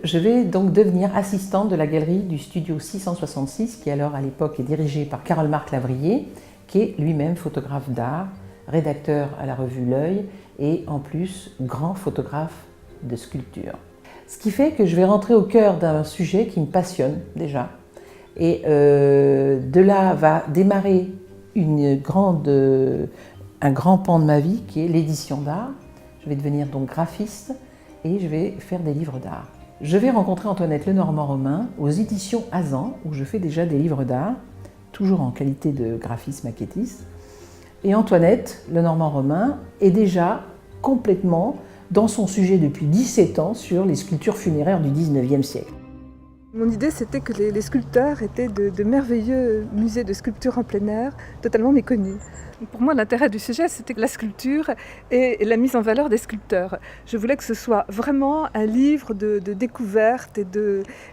Je vais donc devenir assistante de la galerie du studio 666, qui alors à l'époque est dirigée par Carole-Marc Lavrier, qui est lui-même photographe d'art, rédacteur à la revue L'Œil et en plus grand photographe de sculpture. Ce qui fait que je vais rentrer au cœur d'un sujet qui me passionne déjà. Et de là va démarrer un grand pan de ma vie qui est l'édition d'art. Je vais devenir donc graphiste et je vais faire des livres d'art. Je vais rencontrer Antoinette Lenormand-Romain aux éditions Azan, où je fais déjà des livres d'art, toujours en qualité de graphiste maquettiste. Et Antoinette Lenormand-Romain est déjà complètement dans son sujet depuis 17 ans sur les sculptures funéraires du 19e siècle. Mon idée, c'était que les sculpteurs étaient de merveilleux musées de sculpture en plein air, totalement méconnus. Pour moi, l'intérêt du sujet, c'était la sculpture et la mise en valeur des sculpteurs. Je voulais que ce soit vraiment un livre de découverte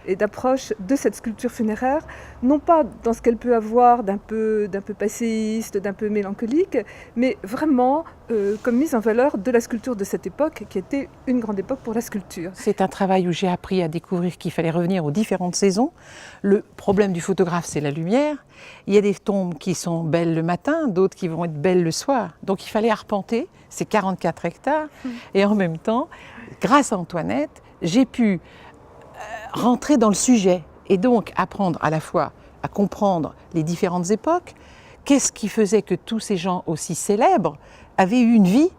et d'approche de cette sculpture funéraire, non pas dans ce qu'elle peut avoir d'un peu passéiste, d'un peu mélancolique, mais vraiment comme mise en valeur de la sculpture de cette époque, qui était une grande époque pour la sculpture. C'est un travail où j'ai appris à découvrir qu'il fallait revenir aux différentes saisons. Le problème du photographe, c'est la lumière. Il y a des tombes qui sont belles le matin, d'autres qui vont être belles le soir. Donc il fallait arpenter ces 44 hectares. Et en même temps, grâce à Antoinette, j'ai pu rentrer dans le sujet et donc apprendre à la fois à comprendre les différentes époques. Qu'est-ce qui faisait que tous ces gens aussi célèbres avaient eu une vie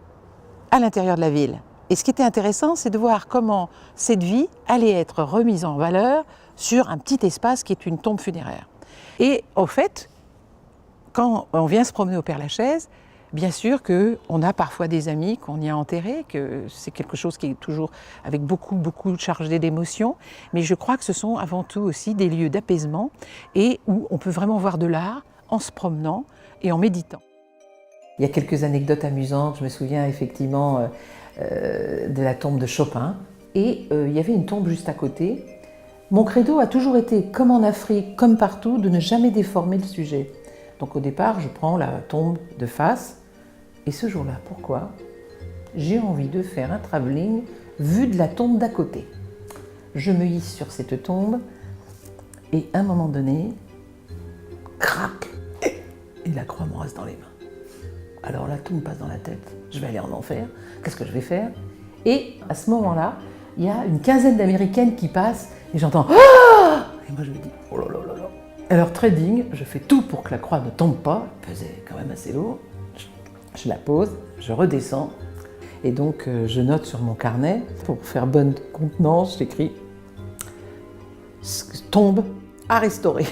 à l'intérieur de la ville? Et ce qui était intéressant, c'est de voir comment cette vie allait être remise en valeur sur un petit espace qui est une tombe funéraire. Et au fait, quand on vient se promener au Père-Lachaise, bien sûr qu'on a parfois des amis qu'on y a enterrés, que c'est quelque chose qui est toujours avec beaucoup chargé d'émotions, mais je crois que ce sont avant tout aussi des lieux d'apaisement et où on peut vraiment voir de l'art en se promenant et en méditant. Il y a quelques anecdotes amusantes, je me souviens effectivement de la tombe de Chopin et il y avait une tombe juste à côté. Mon credo a toujours été, comme en Afrique, comme partout, de ne jamais déformer le sujet. Donc au départ, je prends la tombe de face et ce jour-là, pourquoi? J'ai envie de faire un travelling vu de la tombe d'à côté. Je me hisse sur cette tombe et à un moment donné, crac, et la croix me reste dans les mains. Alors là, tout me passe dans la tête. Je vais aller en enfer. Qu'est-ce que je vais faire? Et à ce moment-là, il y a une quinzaine d'Américaines qui passent et j'entends ah! Et moi je me dis oh là là là là. Alors très digne, je fais tout pour que la croix ne tombe pas. Elle pesait quand même assez lourd. Je la pose, je redescends et donc je note sur mon carnet pour faire bonne contenance. J'écris tombe à restaurer.